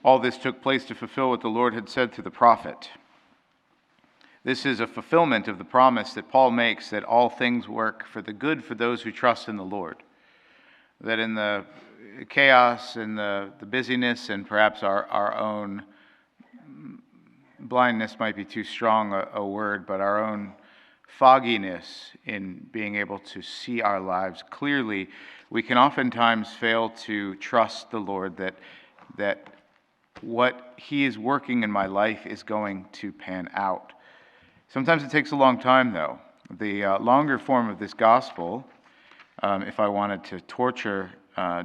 All this took place to fulfill what the Lord had said through the prophet. This is a fulfillment of the promise that Paul makes that all things work for the good for those who trust in the Lord. That in the chaos and the busyness and perhaps our own blindness might be too strong a word, but our own fogginess in being able to see our lives clearly, we can oftentimes fail to trust the Lord that what He is working in my life is going to pan out. Sometimes it takes a long time, though. The longer form of this gospel, if I wanted to torture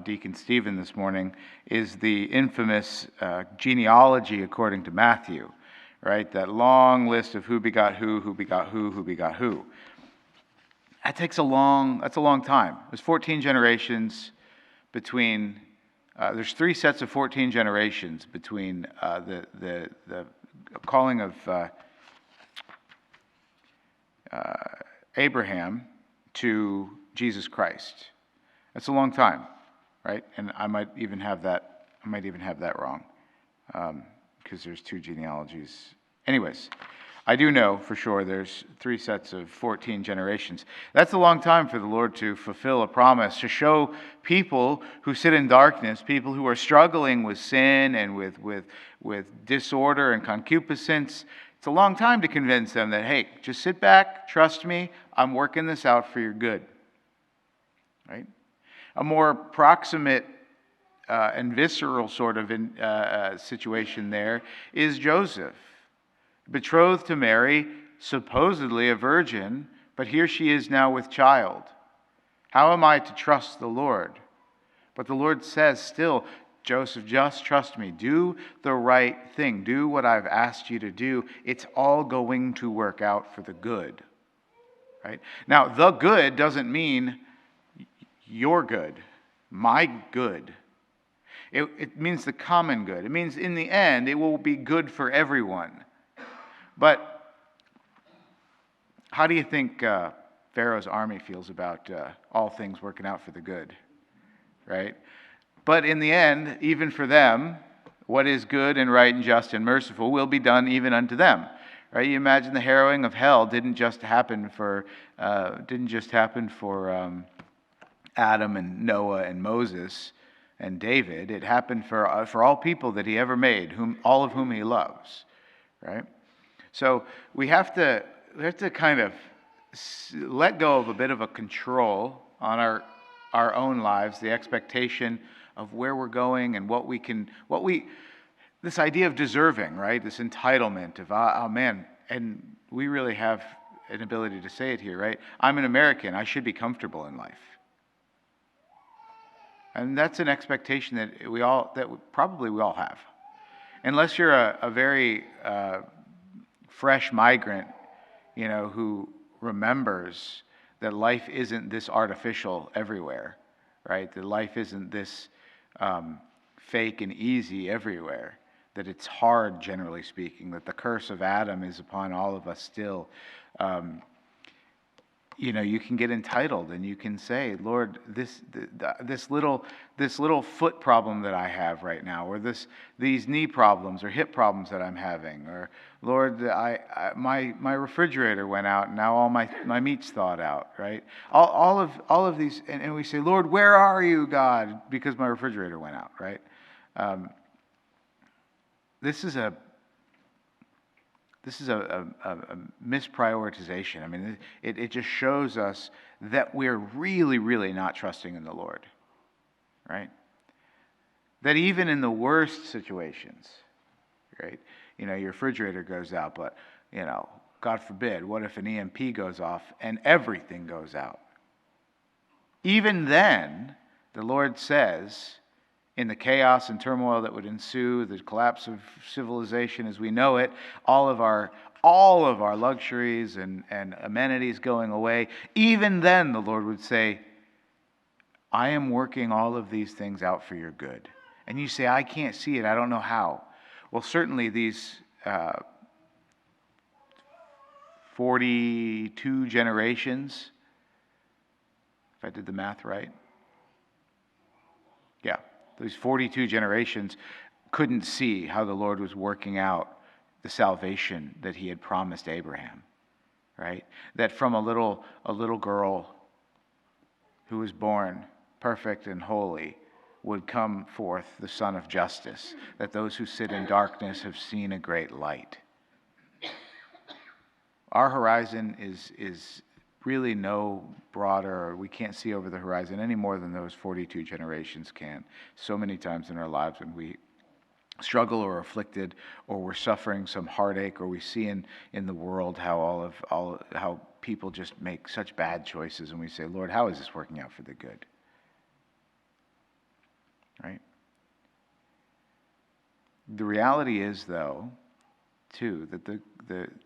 Deacon Stephen this morning, is the infamous genealogy according to Matthew, right? That long list of who begot who begot who begot who. That's a long time. There's 14 generations between, there's 3 sets of 14 generations between the calling of Abraham to Jesus Christ. That's a long time, right? And I might even have that wrong, because there's 2 genealogies. Anyways, I do know for sure there's 3 sets of 14 generations. That's a long time for the Lord to fulfill a promise, to show people who sit in darkness, people who are struggling with sin and with disorder and concupiscence. It's a long time to convince them that, hey, just sit back, trust me, I'm working this out for your good. Right? A more proximate and visceral sort of situation there is Joseph, betrothed to Mary, supposedly a virgin, but here she is now with child. How am I to trust the Lord? But the Lord says still, Joseph, just trust me. Do the right thing. Do what I've asked you to do. It's all going to work out for the good. Right? Now, the good doesn't mean your good, my good. It means the common good. It means in the end, it will be good for everyone. But how do you think Pharaoh's army feels about all things working out for the good? Right? But in the end, even for them, what is good and right and just and merciful will be done even unto them. Right? You imagine the harrowing of hell didn't just happen for Adam and Noah and Moses and David. It happened for all people that He ever made, all of whom He loves. Right? So we have to kind of let go of a bit of a control on our own lives, the expectation of where we're going and this idea of deserving, right? This entitlement of, oh man, and we really have an ability to say it here, right? I'm an American, I should be comfortable in life. And that's an expectation that probably we all have. Unless you're a very fresh migrant, who remembers that life isn't this artificial everywhere, right? That life isn't this fake and easy everywhere, that it's hard, generally speaking, that the curse of Adam is upon all of us still. You can get entitled and you can say, Lord, this little foot problem that I have right now, or these knee problems or hip problems that I'm having, or Lord, my refrigerator went out and now all my meat's thawed out, right? All of these, and we say, Lord, where are you, God? Because my refrigerator went out, right? This is a misprioritization. I mean, it just shows us that we're really, really not trusting in the Lord, right? That even in the worst situations, right? Your refrigerator goes out, but, God forbid, what if an EMP goes off and everything goes out? Even then, the Lord says, in the chaos and turmoil that would ensue, the collapse of civilization as we know it, all of our luxuries and amenities going away, even then the Lord would say, I am working all of these things out for your good. And you say, I can't see it, I don't know how. Well, certainly these 42 generations, if I did the math right. Yeah. These 42 generations couldn't see how the Lord was working out the salvation that he had promised Abraham, right? That from a little girl who was born perfect and holy would come forth the Son of Justice, that those who sit in darkness have seen a great light. Our horizon is really no broader, or we can't see over the horizon any more than those 42 generations can. So many times in our lives when we struggle or afflicted, or we're suffering some heartache, or we see in the world how how people just make such bad choices, and we say, Lord, how is this working out for the good? Right? The reality is, though, too, that the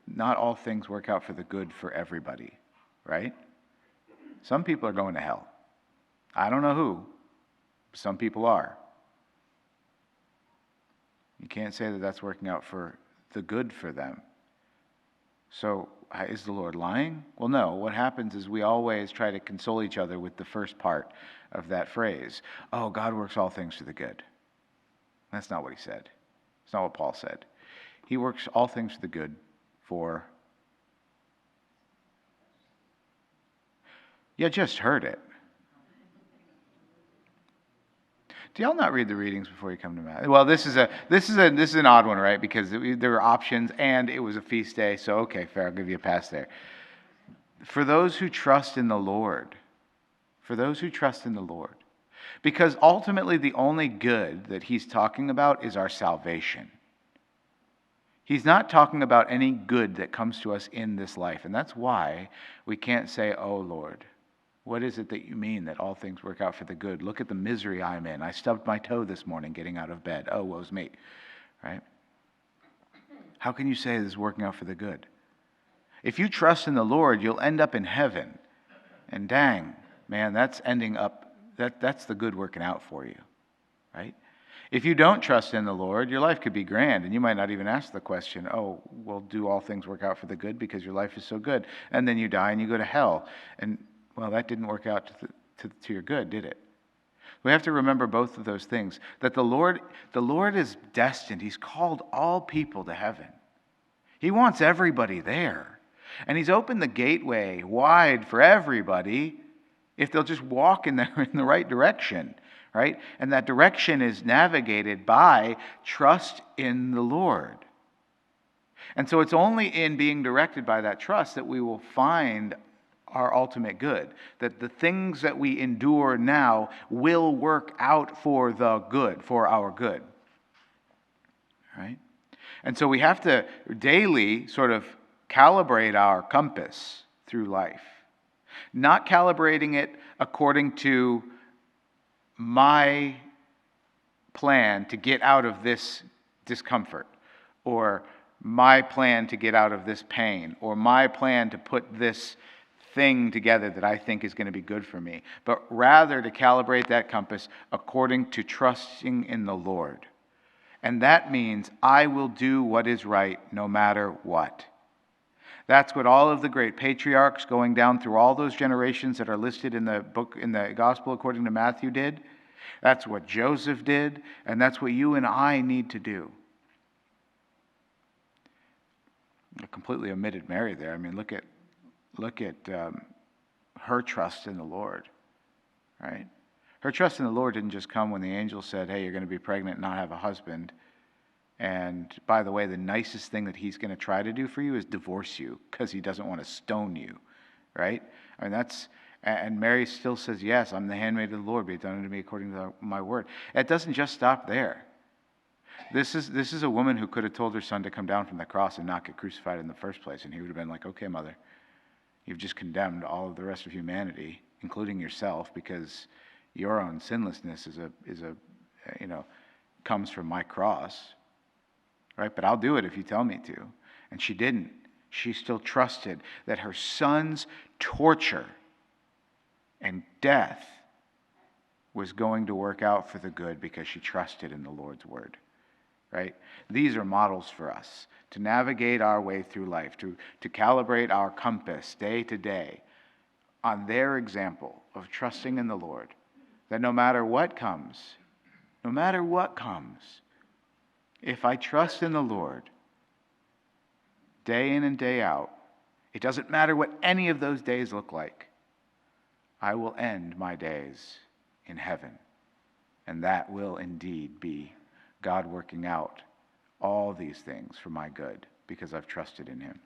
not all things work out for the good for everybody, right? Some people are going to hell. I don't know who. Some people are. You can't say that that's working out for the good for them. So, is the Lord lying? Well, no. What happens is we always try to console each other with the first part of that phrase. Oh, God works all things for the good. That's not what he said. It's not what Paul said. He works all things for the good for... You just heard it. Do y'all not read the readings before you come to Mass? Well, this is an odd one, right? Because there were options, and it was a feast day. So, okay, fair. I'll give you a pass there. For those who trust in the Lord, because ultimately the only good that he's talking about is our salvation. He's not talking about any good that comes to us in this life, and that's why we can't say, "Oh Lord, what is it that you mean that all things work out for the good? Look at the misery I'm in. I stubbed my toe this morning getting out of bed. Oh, woe's me." Right? How can you say this is working out for the good? If you trust in the Lord, you'll end up in heaven. And dang, man, that's the good working out for you. Right? If you don't trust in the Lord, your life could be grand, and you might not even ask the question, oh, well, do all things work out for the good because your life is so good? And then you die and you go to hell. And well, that didn't work out to your good, did it? We have to remember both of those things, that the Lord is destined. He's called all people to heaven. He wants everybody there. And he's opened the gateway wide for everybody if they'll just walk in the right direction, right? And that direction is navigated by trust in the Lord. And so it's only in being directed by that trust that we will find our ultimate good, that the things that we endure now will work out for the good, for our good, right? And so we have to daily sort of calibrate our compass through life, not calibrating it according to my plan to get out of this discomfort, or my plan to get out of this pain, or my plan to put this thing together that I think is going to be good for me, but rather to calibrate that compass according to trusting in the Lord. And that means I will do what is right no matter what. That's what all of the great patriarchs going down through all those generations that are listed in the book, in the Gospel according to Matthew did. That's what Joseph did, and that's what you and I need to do. I completely omitted Mary there. I mean, look at her trust in the Lord, right? Her trust in the Lord didn't just come when the angel said, hey, you're going to be pregnant and not have a husband. And by the way, the nicest thing that he's going to try to do for you is divorce you because he doesn't want to stone you, right? I mean, and Mary still says, yes, I'm the handmaid of the Lord, be it done unto me according to my word. It doesn't just stop there. This is a woman who could have told her son to come down from the cross and not get crucified in the first place, and he would have been like, okay, mother, you've just condemned all of the rest of humanity, including yourself, because your own sinlessness comes from my cross, right? But I'll do it if you tell me to. And she didn't. She still trusted that her son's torture and death was going to work out for the good because she trusted in the Lord's word, right? These are models for us to navigate our way through life, to calibrate our compass day to day on their example of trusting in the Lord, that no matter what comes, If I trust in the Lord day in and day out, it doesn't matter what any of those days look like, I will end my days in heaven. And that will indeed be God working out all these things for my good because I've trusted in him.